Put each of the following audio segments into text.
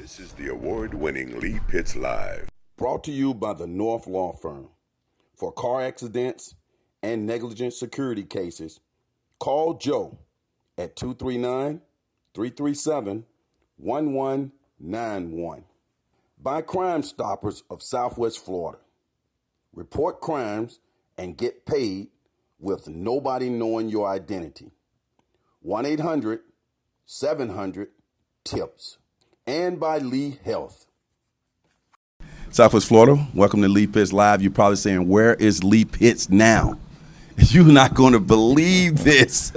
This is the award-winning Lee Pitts Live. Brought to you by the North Law Firm. For car accidents and negligent security cases, call Joe at 239-337-1191. By Crime Stoppers of Southwest Florida. Report crimes and get paid with nobody knowing your identity. 1-800-700-TIPS. And by Lee Health. Southwest Florida, welcome to Lee Pitts Live. You're probably saying, where is Lee Pitts now? You're not going to believe this.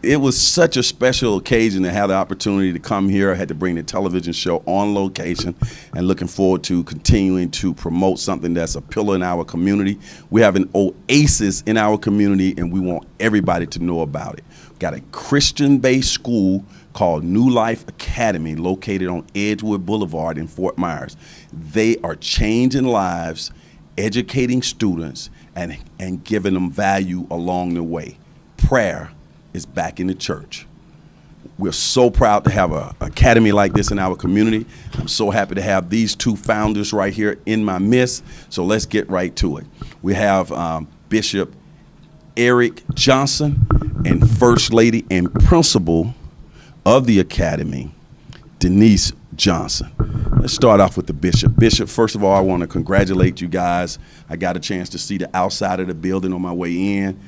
It was such a special occasion to have the opportunity to come here. I had to bring the television show on location and looking forward to continuing to promote something that's a pillar in our community. We have an oasis in our community, and we want everybody to know about it. We've got a Christian-based school called New Life Academy located on Edgewood Boulevard in Fort Myers. They are changing lives, educating students, and giving them value along the way. Prayer is back in the church. We're so proud to have an academy like this in our community. I'm so happy to have these two founders right here in my midst. So let's get right to it. We have Bishop Eric Johnson and First Lady and Principal of the Academy, Denise Johnson. Let's start off with the Bishop. Bishop, first of all, I want to congratulate you guys. I got a chance to see the outside of the building on my way in.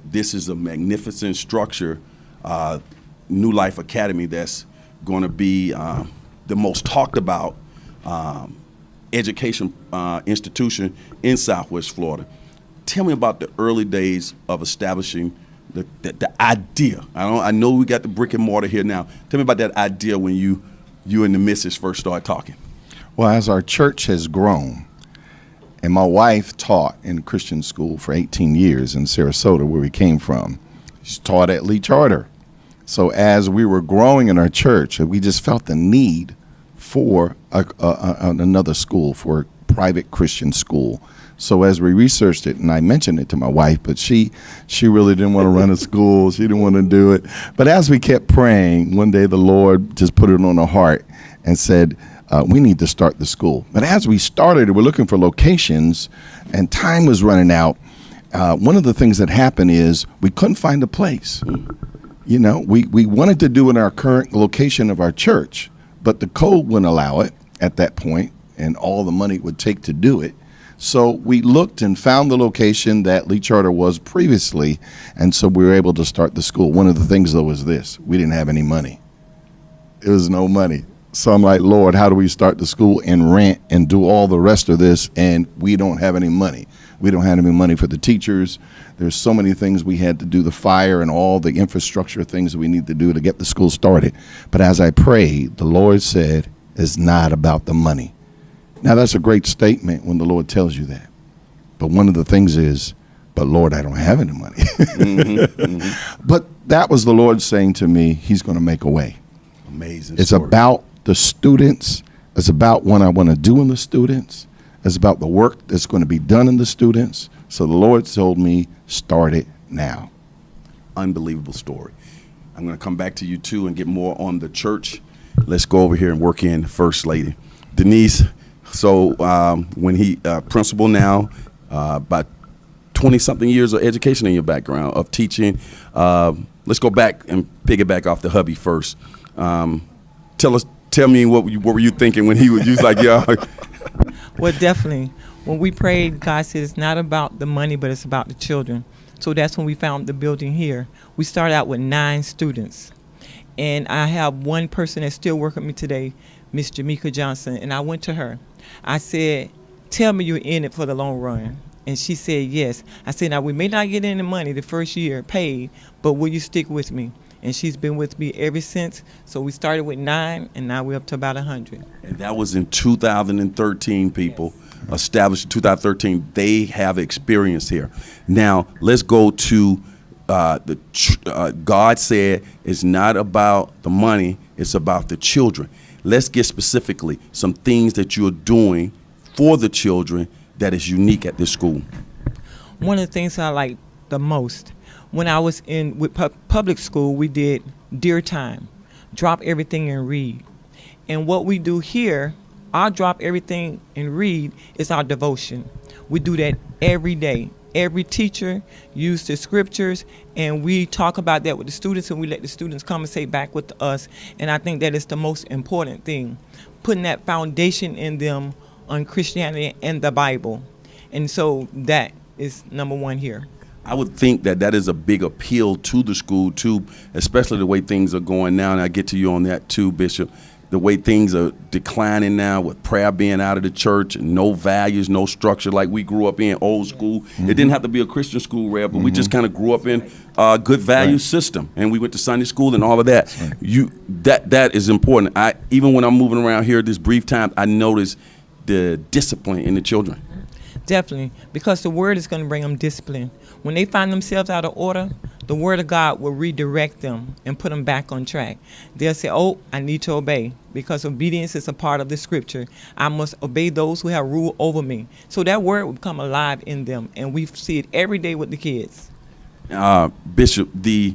This is a magnificent structure, New Life Academy, that's going to be the most talked about education institution in Southwest Florida. Tell me about the early days of establishing the idea. I know we got the brick and mortar here now. Tell me about that idea when you and the missus first started talking. Well, as our church has grown, and my wife taught in Christian school for 18 years in Sarasota, where we came from. She taught at Lee Charter. So as we were growing in our church, we just felt the need for another school, for a private Christian school. So as we researched it, and I mentioned it to my wife, but she really didn't want to run a school. She didn't want to do it. But as we kept praying, one day the Lord just put it on her heart and said, we need to start the school. But as we started, we're looking for locations, and time was running out. One of the things that happened is we couldn't find a place. You know, we wanted to do in our current location of our church, but the code wouldn't allow it at that point, and all the money it would take to do it. So we looked and found the location that Lee Charter was previously, and so we were able to start the school. One of the things, though, was this. We didn't have any money. There was no money. So I'm like, Lord, how do we start the school and rent and do all the rest of this, and we don't have any money? We don't have any money for the teachers. There's so many things we had to do, the fire and all the infrastructure things that we need to do to get the school started. But as I prayed, the Lord said, it's not about the money. Now, that's a great statement when the Lord tells you that. But one of the things is, but Lord, I don't have any money. But that was the Lord saying to me, he's going to make a way. Amazing. It's about the students. It's about what I want to do in the students. It's about the work that's going to be done in the students. So the Lord told me, start it now. Unbelievable story. I'm going to come back to you, too, and get more on the church. Let's go over here and work in First Lady. Denise, so when he principal now, about 20-something years of education in your background, of teaching. Let's go back and piggyback off the hubby first. Tell me what were you thinking when he was like, yeah. Well, definitely. When we prayed, God said it's not about the money, but it's about the children. So that's when we found the building here. We started out with 9 students. And I have one person that's still working with me today, Miss Jamaica Johnson. And I went to her. I said, tell me you're in it for the long run. And she said, yes. I said, now we may not get any money the first year paid, but will you stick with me? And she's been with me ever since. So we started with 9, and now we're up to about 100. And that was in 2013, people. Yes. Established in 2013. They have experience here. Now, let's go to God said it's not about the money, it's about the children. Let's get specifically some things that you're doing for the children that is unique at this school. One of the things I like the most, when I was with public school, we did Dear Time, drop everything and read. And what we do here, I'll drop everything and read, is our devotion. We do that every day. Every teacher uses the scriptures, and we talk about that with the students, and we let the students conversate back with us. And I think that is the most important thing, putting that foundation in them on Christianity and the Bible. And so that is number one here. I would think that that is a big appeal to the school, too, especially the way things are going now. And I get to you on that, too, Bishop. The way things are declining now with prayer being out of the church and no values, no structure like we grew up in old school. It didn't have to be a Christian school, Rev, but we just kind of grew up in a good value system. And we went to Sunday school and all of that. That is important. Even when I'm moving around here this brief time, I notice the discipline in the children. Definitely, because the word is going to bring them discipline. When they find themselves out of order, the word of God will redirect them and put them back on track. They'll say, oh, I need to obey, because obedience is a part of the scripture. I must obey those who have rule over me. So that word will become alive in them, and we see it every day with the kids. Bishop, the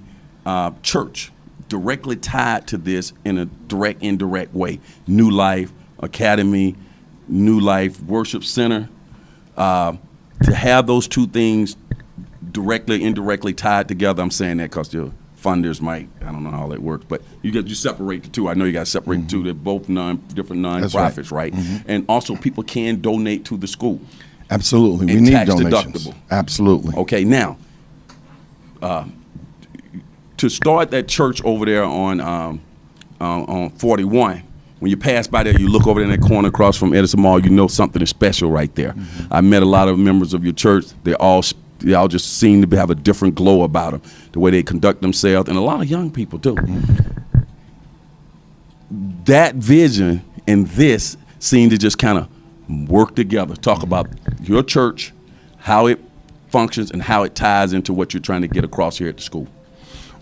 church directly tied to this in a direct, indirect way. New Life Academy, New Life Worship Center. To have those two things directly, indirectly tied together, I'm saying that because your funders might, I don't know how that works, but you separate the two. I know you got to separate the two. They're both different nonprofits, right? And also people can donate to the school. Absolutely. And we need tax donations. deductible. Absolutely. Okay, now, to start that church over there on 41, when you pass by there, you look over there in that corner across from Edison Mall, you know something is special right there. I met a lot of members of your church. They all just seem to have a different glow about them, the way they conduct themselves, and a lot of young people too. That vision and this seem to just kind of work together. Talk about your church, how it functions, and how it ties into what you're trying to get across here at the school.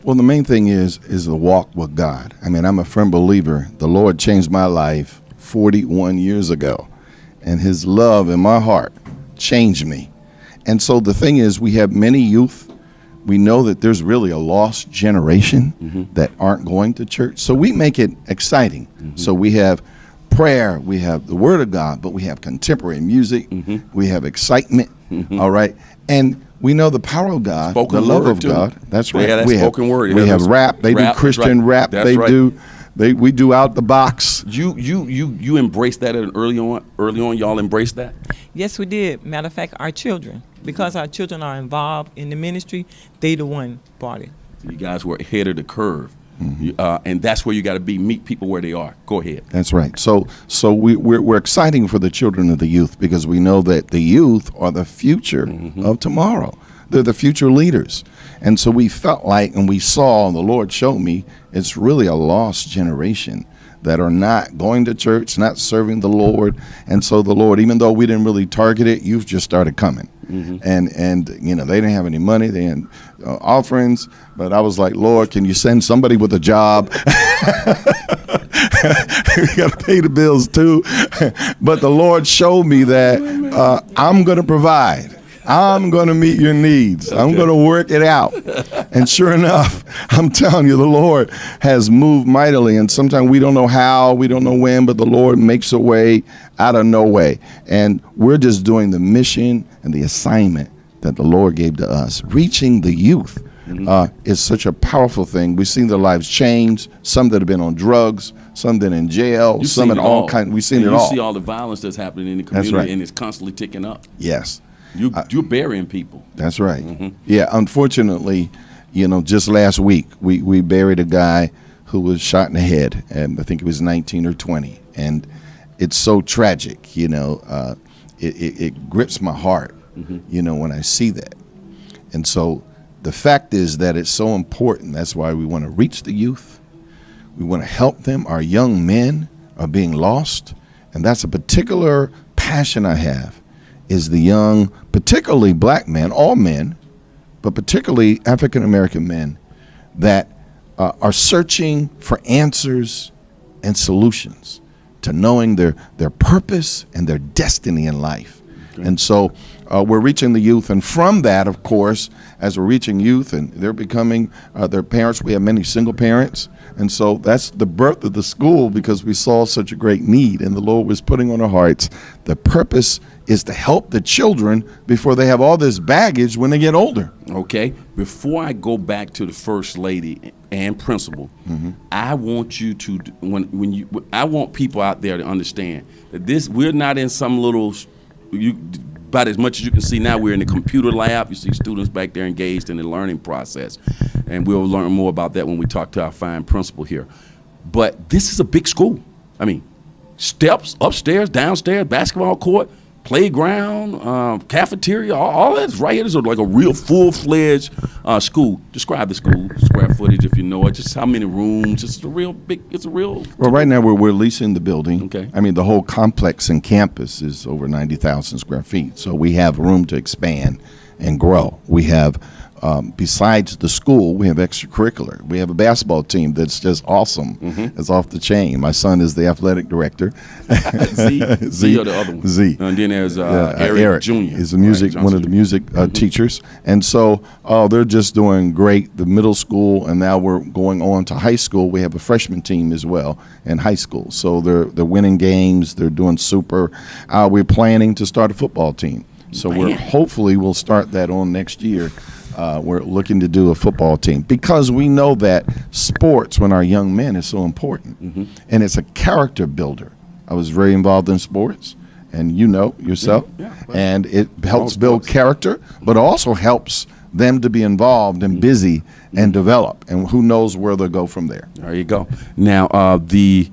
Well, the main thing is the walk with God. I mean, I'm a firm believer. The Lord changed my life 41 years ago, and his love in my heart changed me. And so the thing is, we have many youth. We know that there's really a lost generation that aren't going to church. So we make it exciting. So we have prayer, we have the word of God, but we have contemporary music, we have excitement, all right? And we know the power of God, Spoken the love word, of too. God. That's right. Yeah, that's we have, spoken word. We Yeah, have rap. They rap, do Christian that's right. rap. That's They right. do. We do out the box. You embraced that early on. Early on, y'all embraced that. Yes, we did. Matter of fact, our children, because our children are involved in the ministry, they the one bought it. You guys were ahead of the curve, and that's where you got to be. Meet people where they are. Go ahead. That's right. So we're exciting for the children of the youth, because we know that the youth are the future of tomorrow. They're the future leaders. And so we felt like, and we saw, and the Lord showed me, it's really a lost generation that are not going to church, not serving the Lord. And so the Lord, even though we didn't really target it, youth just started coming. And you know, they didn't have any money, they had offerings, but I was like, Lord, can you send somebody with a job? We got to pay the bills too. But the Lord showed me that I'm going to provide. I'm going to meet your needs. Okay. I'm going to work it out. And sure enough, I'm telling you, the Lord has moved mightily. And sometimes we don't know how, we don't know when, but the Lord makes a way out of no way. And we're just doing the mission and the assignment that the Lord gave to us. Reaching the youth is such a powerful thing. We've seen their lives change. Some that have been on drugs, some that in jail, some in all kinds. We've seen it all. You see all the violence that's happening in the community, right. And it's constantly ticking up. Yes. You're burying people. That's right. Yeah, unfortunately, you know, just last week, we buried a guy who was shot in the head, and I think he was 19 or 20. And it's so tragic, you know. It grips my heart, you know, when I see that. And so the fact is that it's so important. That's why we want to reach the youth. We want to help them. Our young men are being lost, and that's a particular passion I have. Is the young, particularly black men, all men, but particularly African-American men that are searching for answers and solutions to knowing their purpose and their destiny in life. And so we're reaching the youth. And from that, of course, as we're reaching youth and they're becoming their parents, we have many single parents. And so that's the birth of the school, because we saw such a great need and the Lord was putting on our hearts. The purpose is to help the children before they have all this baggage when they get older. Okay. Before I go back to the first lady and principal, I want you to I want people out there to understand that we're not in some little about as much as you can see now. We're in the computer lab. You see students back there engaged in the learning process, and we'll learn more about that when we talk to our fine principal here. But this is a big school. I mean, steps upstairs, downstairs, basketball court, playground, cafeteria, all that's right here. This is like a real full-fledged school. Describe the school, square footage if you know it, just how many rooms. It's a real. Well, right now we're leasing the building. Okay. I mean, the whole complex and campus is over 90,000 square feet. So we have room to expand and grow. We have, besides the school, we have extracurricular. We have a basketball team that's just awesome. It's off the chain. My son is the athletic director. Z or the other one? Z. And then there's Eric Jr. He's one of the music teachers. And so they're just doing great. The middle school, and now we're going on to high school. We have a freshman team as well in high school. So they're winning games. They're doing super. We're planning to start a football team. So we'll start that on next year. We're looking to do a football team because we know that sports when our young men is so important, and it's a character builder. I was very involved in sports, and you know yourself, and it helps build character, but also helps them to be involved and busy and develop, and who knows where they'll go from there. There you go. Now the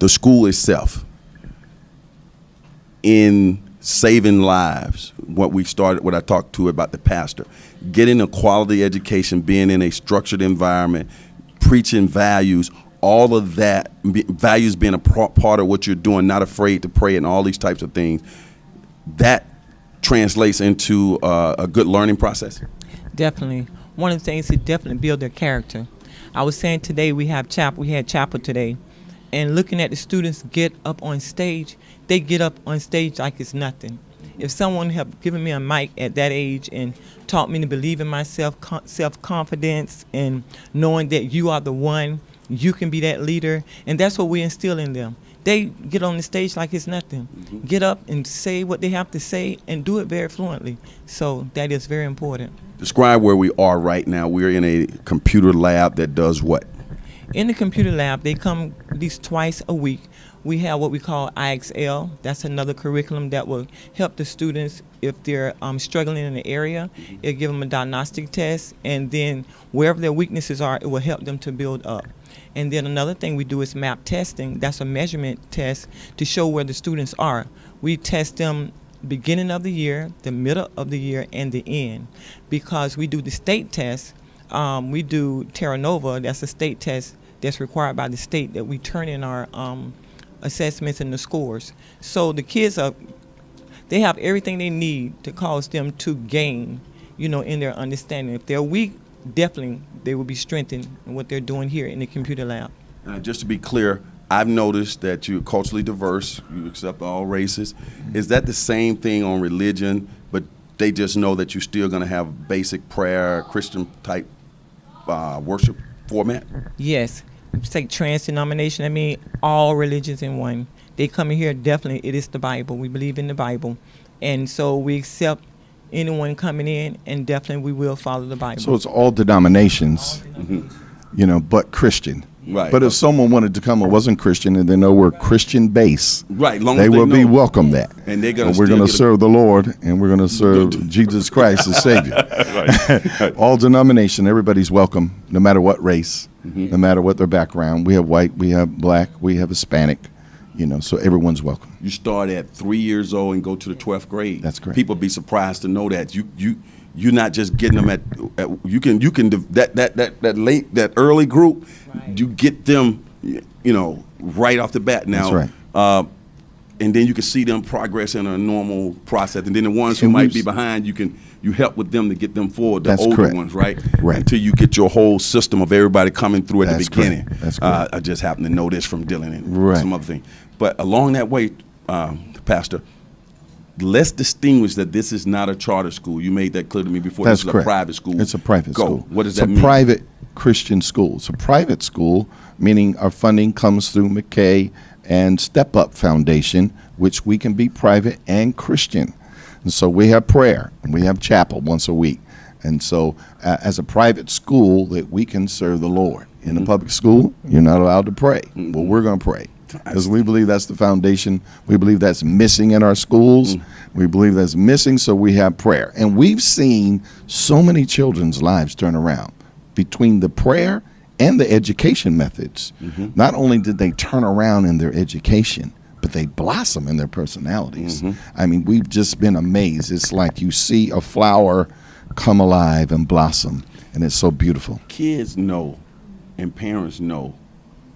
school itself, in saving lives, what I talked to about the pastor, getting a quality education, being in a structured environment, preaching values, all of that, values being a part of what you're doing, not afraid to pray and all these types of things, that translates into a good learning process? Definitely. One of the things to definitely build their character. I was saying today we had chapel today, and looking at the students get up on stage, they get up on stage like it's nothing. If someone had given me a mic at that age and taught me to believe in myself, self-confidence, and knowing that you are the one, you can be that leader, and that's what we instill in them. They get on the stage like it's nothing. Get up and say what they have to say and do it very fluently. So that is very important. Describe where we are right now. We're in a computer lab that does what? In the computer lab, they come at least twice a week. We have what we call IXL. That's another curriculum that will help the students if they're struggling in the area. It'll give them a diagnostic test, and then wherever their weaknesses are, it will help them to build up. And then another thing we do is map testing. That's a measurement test to show where the students are. We test them beginning of the year, the middle of the year, and the end. Because we do the state test, we do Terra Nova. That's a state test that's required by the state that we turn in our assessments and the scores. So the kids they have everything they need to cause them to gain, in their understanding. If they're weak, definitely they will be strengthened in what they're doing here in the computer lab. Just to be clear, I've noticed that you're culturally diverse. You accept all races. Is that the same thing on religion, but they just know that you're still going to have basic prayer, Christian type worship format? Yes. It's like trans-denomination. I mean, all religions in one. They come in here, definitely, it is the Bible. We believe in the Bible. And so we accept anyone coming in, and definitely we will follow the Bible. So it's all denominations, but Christian. Right. But if someone wanted to come and wasn't Christian and they know we're Christian base, right, they will be welcome that. And we're going to serve the Lord, and we're going to serve Jesus Christ as Savior. Right. All denomination, everybody's welcome, no matter what race, no matter what their background. We have white, we have black, we have Hispanic, so everyone's welcome. You start at 3 years old and go to the 12th grade. That's correct. People be surprised to know that you're not just getting them that early group. Right. You get them, right off the bat. Now, that's right. And then you can see them progress in a normal process. And then the ones who might be behind, you help with them to get them forward. The older correct. ones, right? Right. Until you get your whole system of everybody coming through at the beginning. Correct. That's correct. I just happen to know this from Dylan and some other thing. But along that way, Pastor, let's distinguish that this is not a charter school. You made that clear to me before. That's this is correct. a private school. It's a private Go. school. What does it's that mean? It's a private Christian school. It's a private school, meaning our funding comes through McKay and Step Up Foundation, which we can be private and Christian. And so we have prayer and we have chapel once a week. And so as a private school that we can serve the Lord. In a public school, you're not allowed to pray. Well, we're going to pray because we believe that's the foundation. We believe that's missing in our schools. We believe that's missing, so we have prayer. And we've seen so many children's lives turn around between the prayer and the education methods. Not only did they turn around in their education, but they blossom in their personalities. I mean, we've just been amazed. It's like you see a flower come alive and blossom, and it's so beautiful. Kids know and parents know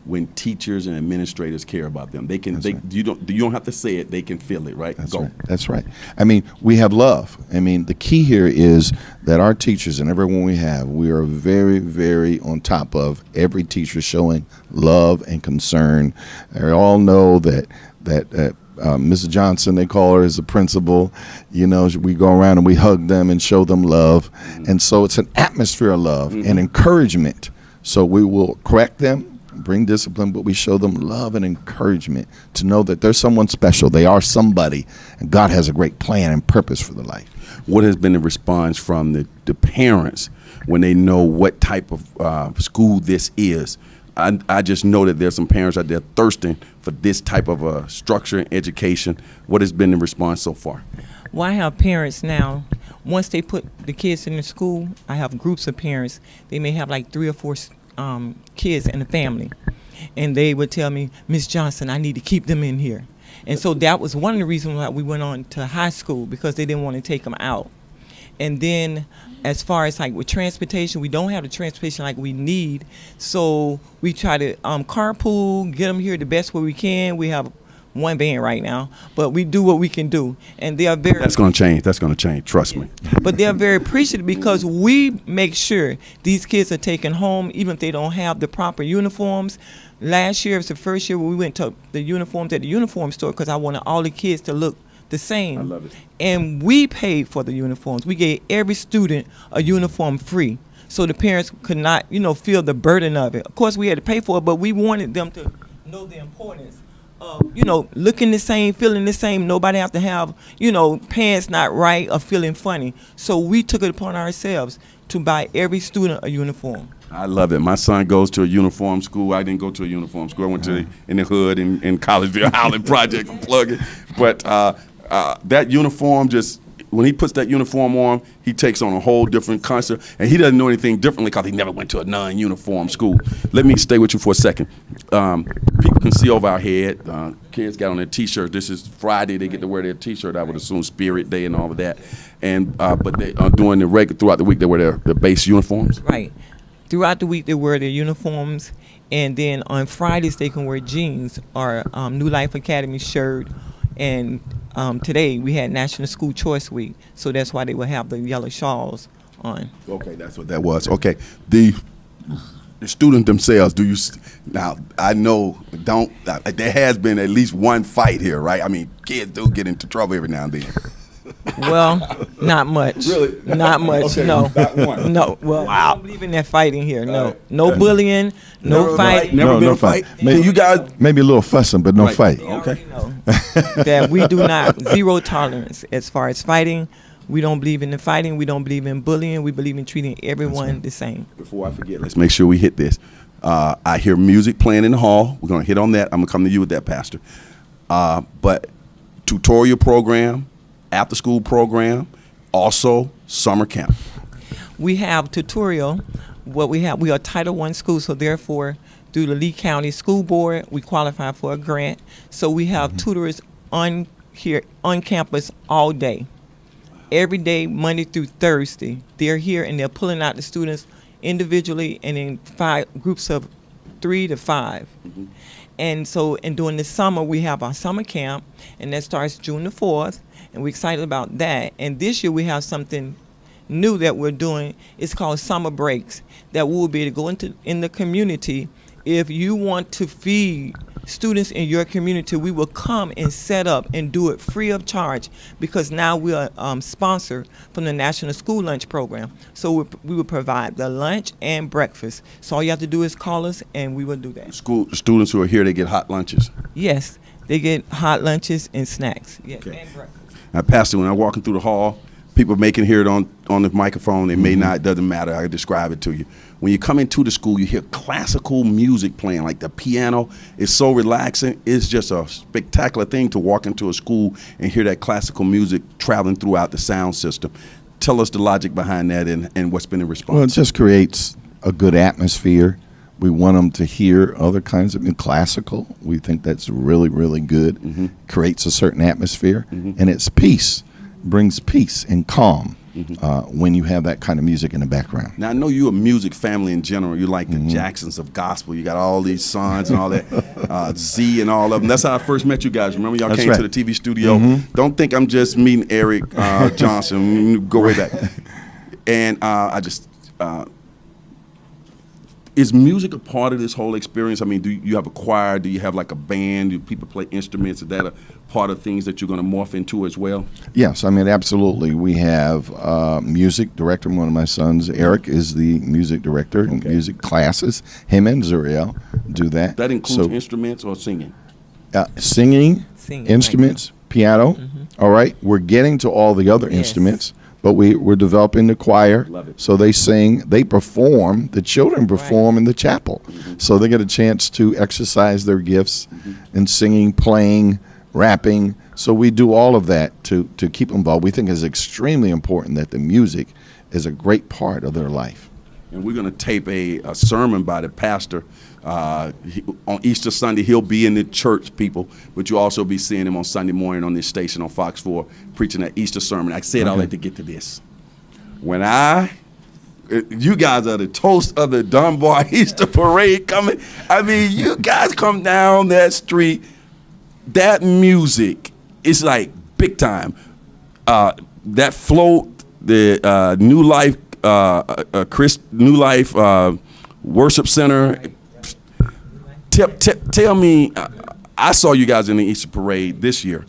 when teachers and administrators care about them. They can. That's They right. you don't have to say it. They can feel it. Right. That's Go. right. That's right. I mean, we have love. I mean, the key here is that our teachers and everyone we have, we are very, very on top of every teacher showing love and concern. They all know that Mrs. Johnson, they call her, is the principal. You know, we go around and we hug them and show them love. And so it's an atmosphere of love and encouragement. So we will correct them, bring discipline, but we show them love and encouragement to know that there's someone special. They are somebody, and God has a great plan and purpose for their life. What has been the response from the parents when they know what type of school this is? I just know that there's some parents out there thirsting for this type of a structure and education. What has been the response so far? Well, I have parents now. Once they put the kids in the school, I have groups of parents. They may have like 3 or 4 kids in the family. And they would tell me, Miss Johnson, I need to keep them in here. And so that was one of the reasons why we went on to high school, because they didn't want to take them out. And then as far as like with transportation, we don't have the transportation like we need. So we try to carpool, get them here the best way we can. We have one van right now, but we do what we can do. And they are very... That's going to change. That's going to change. Trust me. But they're very appreciative because we make sure these kids are taken home, even if they don't have the proper uniforms. Last year was the first year we went to the uniforms at the uniform store because I wanted all the kids to look the same. I love it. And we paid for the uniforms. We gave every student a uniform free, so the parents could not, feel the burden of it. Of course, we had to pay for it, but we wanted them to know the importance of, looking the same, feeling the same. Nobody have to have, pants not right or feeling funny. So we took it upon ourselves to buy every student a uniform. I love it. My son goes to a uniform school. I didn't go to a uniform school. I went to in the hood in Collegeville, Howland Project, I'm plugging. But that uniform when he puts that uniform on, he takes on a whole different concept. And he doesn't know anything differently because he never went to a non-uniform school. Let me stay with you for a second. People can see over our head. Kids got on their T-shirt. This is Friday. They get to wear their T-shirt. I would assume Spirit Day and all of that. And but they doing throughout the week, they wear their base uniforms. Right. Throughout the week, they wear their uniforms. And then on Fridays, they can wear jeans or New Life Academy shirt. And today we had National School Choice Week, so that's why they will have the yellow shawls on. Okay, that's what that was. Okay, the students themselves. Now I know there has been at least one fight here, right? I mean, kids do get into trouble every now and then. Well, not much. Really? Not much. Okay, no. not one. No. Well, Wow. I don't believe in that fighting here. No. No bullying. No fighting. Never been No a fight. fight. Can you guys? Maybe a little fussing, but no Right. fight. They Okay. already know that we do not, zero tolerance as far as fighting. We don't believe in the fighting. We don't believe in bullying. We believe in treating everyone the same. Before I forget, let's make sure we hit this. I hear music playing in the hall. We're gonna hit on that. I'm gonna come to you with that, Pastor. But tutorial program, after school program, also summer camp. We have tutorial. We are Title I school, so therefore, through the Lee County School Board, we qualify for a grant. So we have tutors on campus all day, every day, Monday through Thursday. They're here and they're pulling out the students individually and in 5 groups of 3 to 5. And so, and during the summer, we have our summer camp, and that starts June the 4th, and we're excited about that. And this year, we have something new that we're doing. It's called Summer Breaks, that we'll be able to go in the community. If you want to feed students in your community, we will come and set up and do it free of charge, because now we are sponsored from the National School Lunch Program. So we will provide the lunch and breakfast. So all you have to do is call us, and we will do that. School students who are here, they get hot lunches. Yes, they get hot lunches and snacks. Yes, Okay. and breakfast. Now, Pastor, when I'm walking through the hall, people may can hear it on the microphone. They may not. Doesn't matter. I can describe it to you. When you come into the school, you hear classical music playing, like the piano. It's so relaxing. It's just a spectacular thing to walk into a school and hear that classical music traveling throughout the sound system. Tell us the logic behind that and what's been the response. Well, it just creates a good atmosphere. We want them to hear other kinds of classical. We think that's really, really good. Creates a certain atmosphere, and it's peace, brings peace and calm when you have that kind of music in the background. Now, I know you're a music family in general. You like the Jacksons of gospel. You got all these sons and all that, Z and all of them. That's how I first met you guys. Remember, y'all That's came right. to the TV studio. Don't think I'm just meeting Eric Johnson. Go way back. And is music a part of this whole experience? I mean, do you have a choir? Do you have like a band? Do people play instruments? Is that a part of things that you're going to morph into as well? Yes, I mean, absolutely. We have music director. One of my sons, Eric, is the music director in music classes. Him and Zuriel do that. That includes instruments or singing? Singing, instruments, piano. All right. We're getting to all the other instruments. But we're developing the choir, so they sing, they perform, the children perform in the chapel. So they get a chance to exercise their gifts in singing, playing, rapping. So we do all of that to keep them involved. We think it's extremely important that the music is a great part of their life. And we're going to tape a sermon by the pastor. On Easter Sunday, he'll be in the church, people, but you'll also be seeing him on Sunday morning on this station on Fox 4 preaching that Easter sermon. I said all that to get to this. When you guys are the toast of the Dunbar Easter Parade coming. I mean, you guys come down that street, that music is like big time. That float, the New Life, New Life Worship Center. Tell me, I saw you guys in the Easter Parade this year,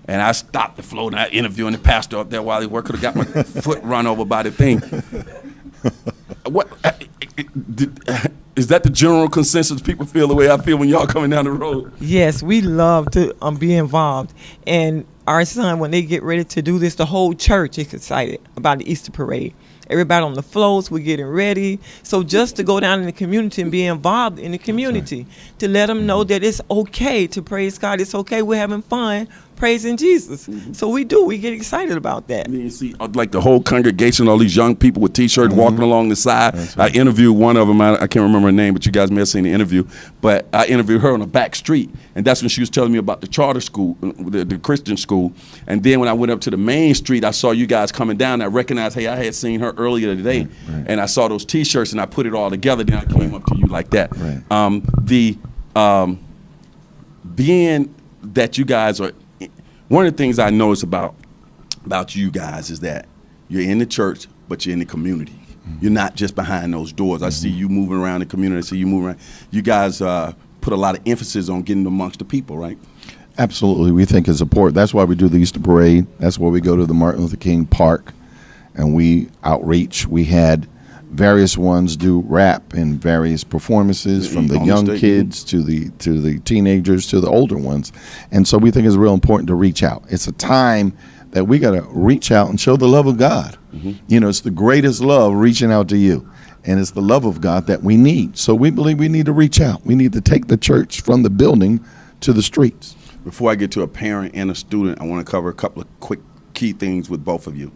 and I stopped the float and I interviewing the pastor up there while he worked. Could have got my foot run over by the thing. What is that the general consensus? People feel the way I feel when y'all coming down the road. Yes, we love to be involved. And our son, when they get ready to do this, the whole church is excited about the Easter Parade. Everybody on the floats, we're getting ready. So just to go down in the community and be involved in the community, to let them know that it's okay to praise God. It's okay, we're having fun praising Jesus. So we get excited about that. You see, like the whole congregation, all these young people with T-shirts walking along the side. Right. I interviewed one of them. I can't remember her name, but you guys may have seen the interview. But I interviewed her on the back street, and that's when she was telling me about the charter school, the Christian school. And then when I went up to the main street, I saw you guys coming down. I recognized, hey, I had seen her earlier today, and I saw those T-shirts, and I put it all together. Then I came up to you like that. Being that you guys are. One of the things I notice about you guys is that you're in the church, but you're in the community. You're not just behind those doors. I see you moving around the community. I see you moving around. You guys put a lot of emphasis on getting amongst the people, right? Absolutely. We think it's important. That's why we do the Easter Parade. That's why we go to the Martin Luther King Park, and we outreach. We had various ones do rap in various performances, from the young kids to the teenagers to the older ones. And so we think it's real important to reach out. It's a time that we got to reach out and show the love of God. You know, it's the greatest love, reaching out to you. And it's the love of God that we need. So we believe we need to reach out. We need to take the church from the building to the streets. Before I get to a parent and a student, I want to cover a couple of quick key things with both of you.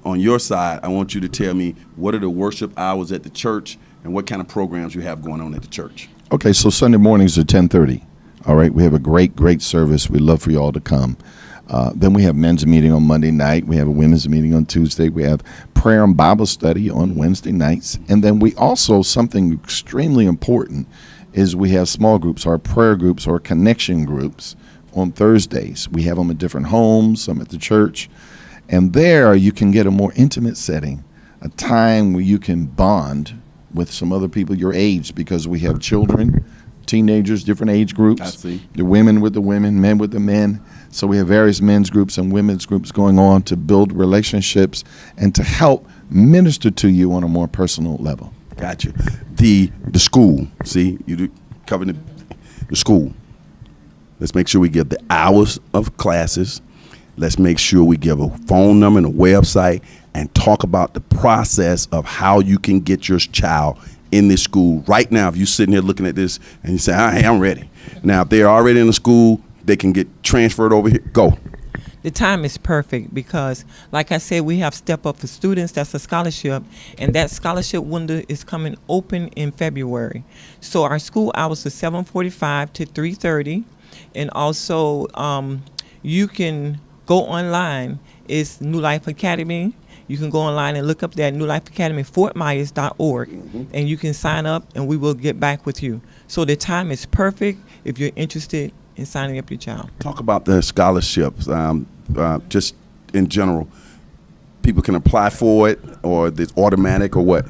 On your side, I want you to tell me what are the worship hours at the church and what kind of programs you have going on at the church. Okay, so Sunday mornings are 10:30. All right, we have a great service. We'd love for you all to come. Then we have men's meeting on Monday night. We have a women's meeting on Tuesday. We have prayer and Bible study on Wednesday nights. And then we also, something extremely important, is we have small groups, our prayer groups or connection groups on Thursdays. We have them at different homes, some at the church. And there you can get a more intimate setting, a time where you can bond with some other people your age, because we have children, teenagers, different age groups. I see. The women with the women, men with the men. So we have various men's groups and women's groups going on to build relationships and to help minister to you on a more personal level. Gotcha. The school. See, you covered the school. Let's make sure we give the hours of classes. Let's make sure we give a phone number and a website and talk about the process of how you can get your child in this school right now. If you're sitting here looking at this and you say, hey, I'm ready. Now, if they're already in the school, they can get transferred over here. Go. The time is perfect because, like I said, we have Step Up for Students. That's a scholarship, and that scholarship window is coming open in February. So our school hours are 7:45 to 3:30, and also you can go online. It's New Life Academy. You can go online and look up that New Life Academy, fortmyers.org, and you can sign up, and we will get back with you. So the time is perfect if you're interested in signing up your child. Talk about the scholarships, just in general. People can apply for it, or it's automatic, or what?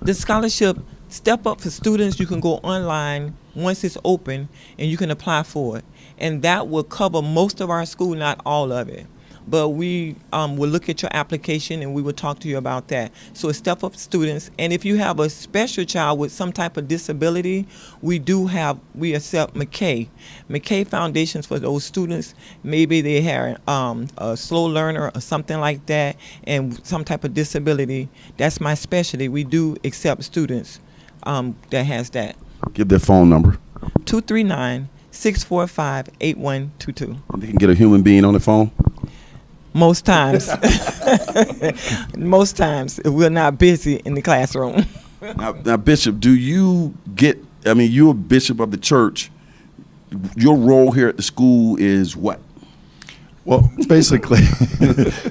The scholarship, Step Up for Students, you can go online once it's open, and you can apply for it. And that will cover most of our school, not all of it. But we will look at your application and we will talk to you about that. So it's Step Up Students. And if you have a special child with some type of disability, we accept McKay. McKay Foundations for those students. Maybe they have a slow learner or something like that and some type of disability. That's my specialty. We do accept students that has that. Give their phone number. 239-645-8122. They can get a human being on the phone. Most times. Most times, if we're not busy in the classroom. Now, Bishop, do you get, you're a bishop of the church. Your role here at the school is what? Well, basically,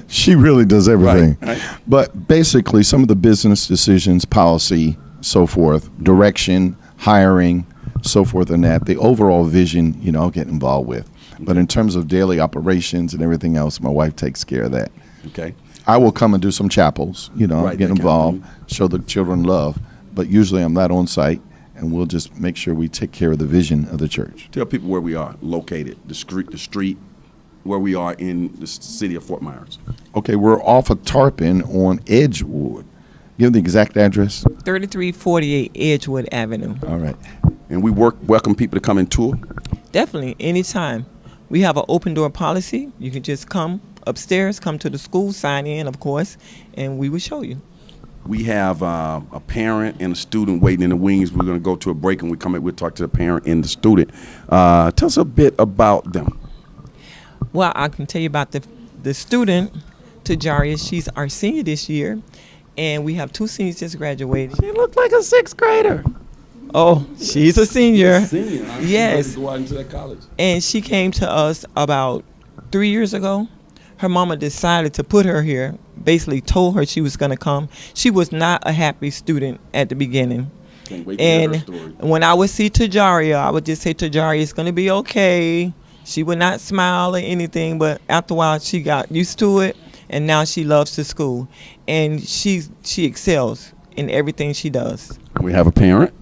she really does everything. Right. But basically, some of the business decisions, policy, so forth, direction, hiring, so forth and that, the overall vision, I'll get involved with. But in terms of daily operations and everything else, my wife takes care of that. Okay. I will come and do some chapels, Right, get involved, show the children love. But usually I'm not on site, and we'll just make sure we take care of the vision of the church. Tell people where we are located, the street, where we are in the city of Fort Myers. Okay, we're off of Tarpon on Edgewood. Give the exact address. 3348 Edgewood Avenue. All right. And we welcome people to come and tour. Definitely, anytime. We have an open door policy. You can just come upstairs, come to the school, sign in, of course, and we will show you. We have a parent and a student waiting in the wings. We're going to go to a break, and we come in, we'll talk to the parent and the student. Tell us a bit about them. Well, I can tell you about the student, Tajaria. She's our senior this year, and we have two seniors just graduated. She looked like a sixth grader. Oh, she's a senior. Senior, huh? Yes. She's ready to go out into that college. And she came to us about 3 years ago. Her mama decided to put her here, basically told her she was going to come. She was not a happy student at the beginning. Can't wait to hear her And story. when I would see Tajaria, I would just say, Tajaria, it's going to be okay. She would not smile or anything, but after a while she got used to it, and now she loves the school. And she excels in everything she does. We have a parent.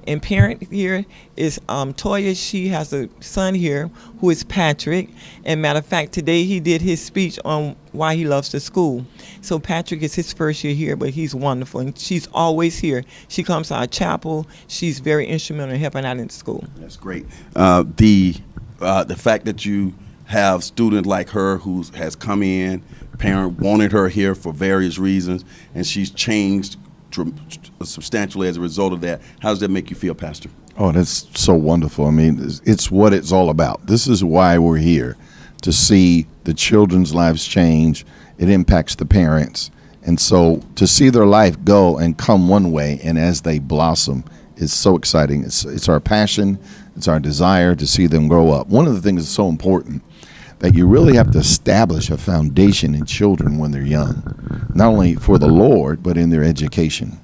And parent here is Toya. She has a son here who is Patrick. And matter of fact, today he did his speech on why he loves the school. So Patrick is his first year here, but he's wonderful. And she's always here. She comes to our chapel. She's very instrumental in helping out in school. That's great. The fact that you have student like her who has come in, parent wanted her here for various reasons, and she's changed substantially as a result of that. How does that make you feel, Pastor? Oh, that's so wonderful. It's what it's all about. This is why we're here, to see the children's lives change. It impacts the parents. And so to see their life go and come one way, and as they blossom, is so exciting. It's our passion. It's our desire to see them grow up. One of the things that's so important, that you really have to establish a foundation in children when they're young, not only for the Lord, but in their education.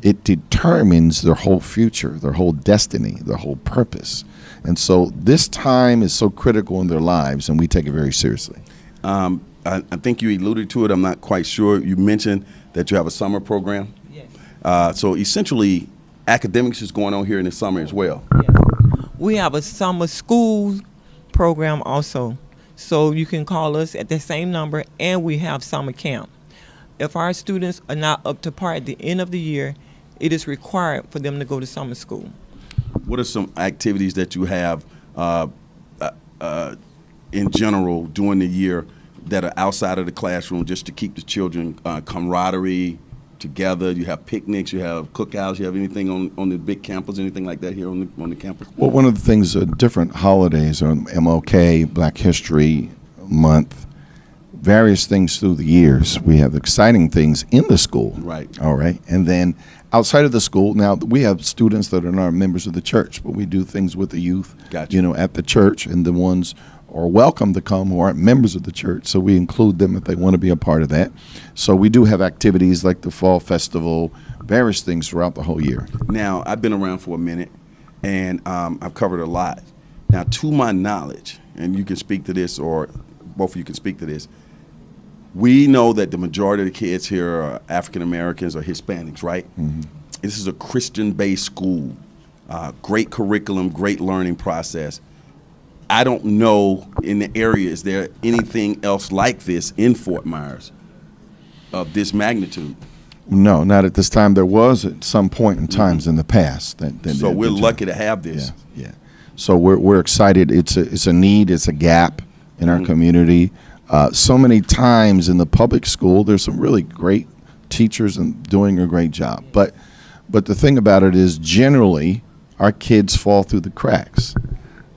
It determines their whole future, their whole destiny, their whole purpose. And so this time is so critical in their lives, and we take it very seriously. I think you alluded to it. I'm not quite sure. You mentioned that you have a summer program. Yes. So essentially, academics is going on here in the summer as well. Yes. We have a summer school program also. So you can call us at the same number, and we have summer camp. If our students are not up to par at the end of the year, it is required for them to go to summer school. What are some activities that you have in general during the year that are outside of the classroom just to keep the children camaraderie together? You have picnics, you have cookouts, you have anything on the big campus, anything like that here on the campus? Well, one of the things, different holidays are MLK, Black History Month, various things through the years. We have exciting things in the school. Right. All right. And then outside of the school, now we have students that are not members of the church, but we do things with the youth, Gotcha. At the church, and the ones are welcome to come who aren't members of the church, so we include them if they want to be a part of that. So we do have activities like the Fall Festival, various things throughout the whole year. Now, I've been around for a minute, and I've covered a lot. Now, to my knowledge, and you can speak to this, or both of you can speak to this, we know that the majority of the kids here are African Americans or Hispanics, right? Mm-hmm. This is a Christian-based school, great curriculum, great learning process. I don't know in the area, is there anything else like this in Fort Myers of this magnitude? No, not at this time. There was at some point in times in the past. So we're lucky to have this. Yeah. So we're excited. It's a need. It's a gap in our community. So many times in the public school, there's some really great teachers and doing a great job. But the thing about it is, generally, our kids fall through the cracks.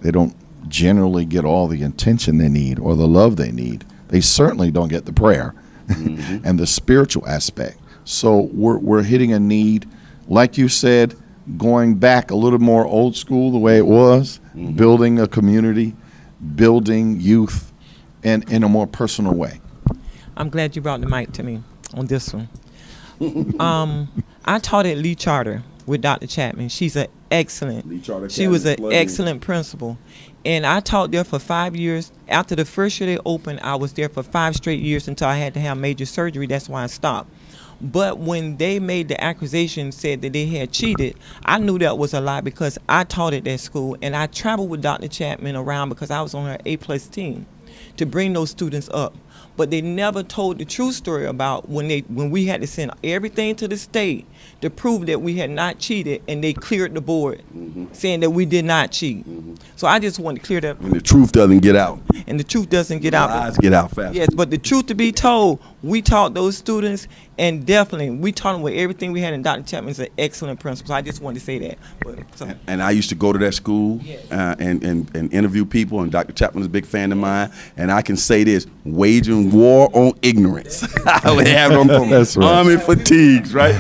They don't generally get all the attention they need or the love they need. They certainly don't get the prayer and the spiritual aspect. So we're hitting a need, like you said, going back a little more old school the way it was, building a community, building youth, and in a more personal way. I'm glad you brought the mic to me on this one. I taught at Lee Charter with Dr. Chapman. She's an excellent. She was an excellent principal. And I taught there for 5 years. After the first year they opened, I was there for 5 straight years until I had to have major surgery. That's why I stopped. But when they made the accusation, said that they had cheated, I knew that was a lie because I taught at that school. And I traveled with Dr. Chapman around because I was on her A+ team to bring those students up. But they never told the true story about when we had to send everything to the state to prove that we had not cheated, and they cleared the board saying that we did not cheat. So I just wanted to clear that. And the truth doesn't get out. And the truth doesn't get out. Lies get out fast. Yes, but the truth to be told, we taught those students, and definitely we taught them with everything we had, and Dr. Chapman's an excellent principal. So I just wanted to say that. And I used to go to that school and interview people, and Dr. Chapman is a big fan of mine. And I can say this, waging war on ignorance. I would have them from army fatigues, right?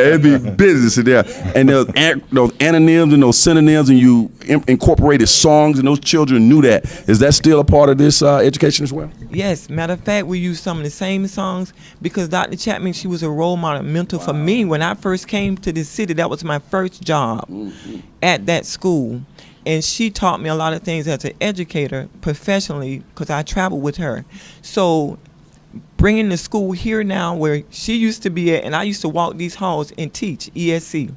It'd be business in there. And those antonyms and those synonyms, and you incorporated songs, and those children knew that. Is that still a part of this education as well? Yes. Matter of fact, we use some of the same songs because Dr. Chapman, she was a role model, mentor for me. When I first came to this city, that was my first job at that school. And she taught me a lot of things as an educator professionally because I traveled with her. So bringing the school here now where she used to be at, and I used to walk these halls and teach ESC.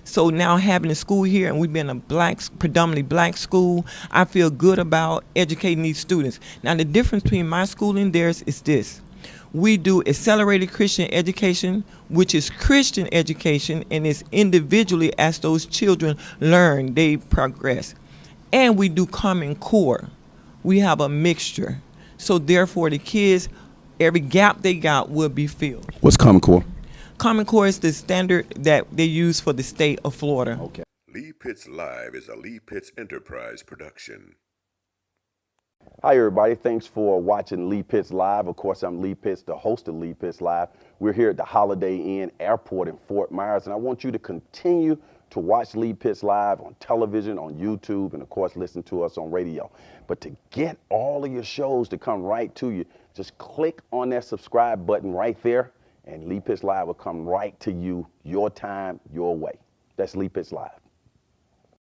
So now having a school here, and we've been a predominantly black school, I feel good about educating these students. Now the difference between my school and theirs is this. We do accelerated Christian education, which is Christian education, and it's individually as those children learn, they progress. And we do Common Core. We have a mixture. So therefore the kids, every gap they got will be filled. What's Common Core? Common Core is the standard that they use for the state of Florida. Okay. Lee Pitts Live is a Lee Pitts Enterprise production. Hi, everybody. Thanks for watching Lee Pitts Live. Of course, I'm Lee Pitts, the host of Lee Pitts Live. We're here at the Holiday Inn Airport in Fort Myers, and I want you to continue to watch Lee Pitts Live on television, on YouTube, and, of course, listen to us on radio. But to get all of your shows to come right to you, just click on that subscribe button right there, and Lee Pitts Live will come right to you, your time, your way. That's Lee Pitts Live.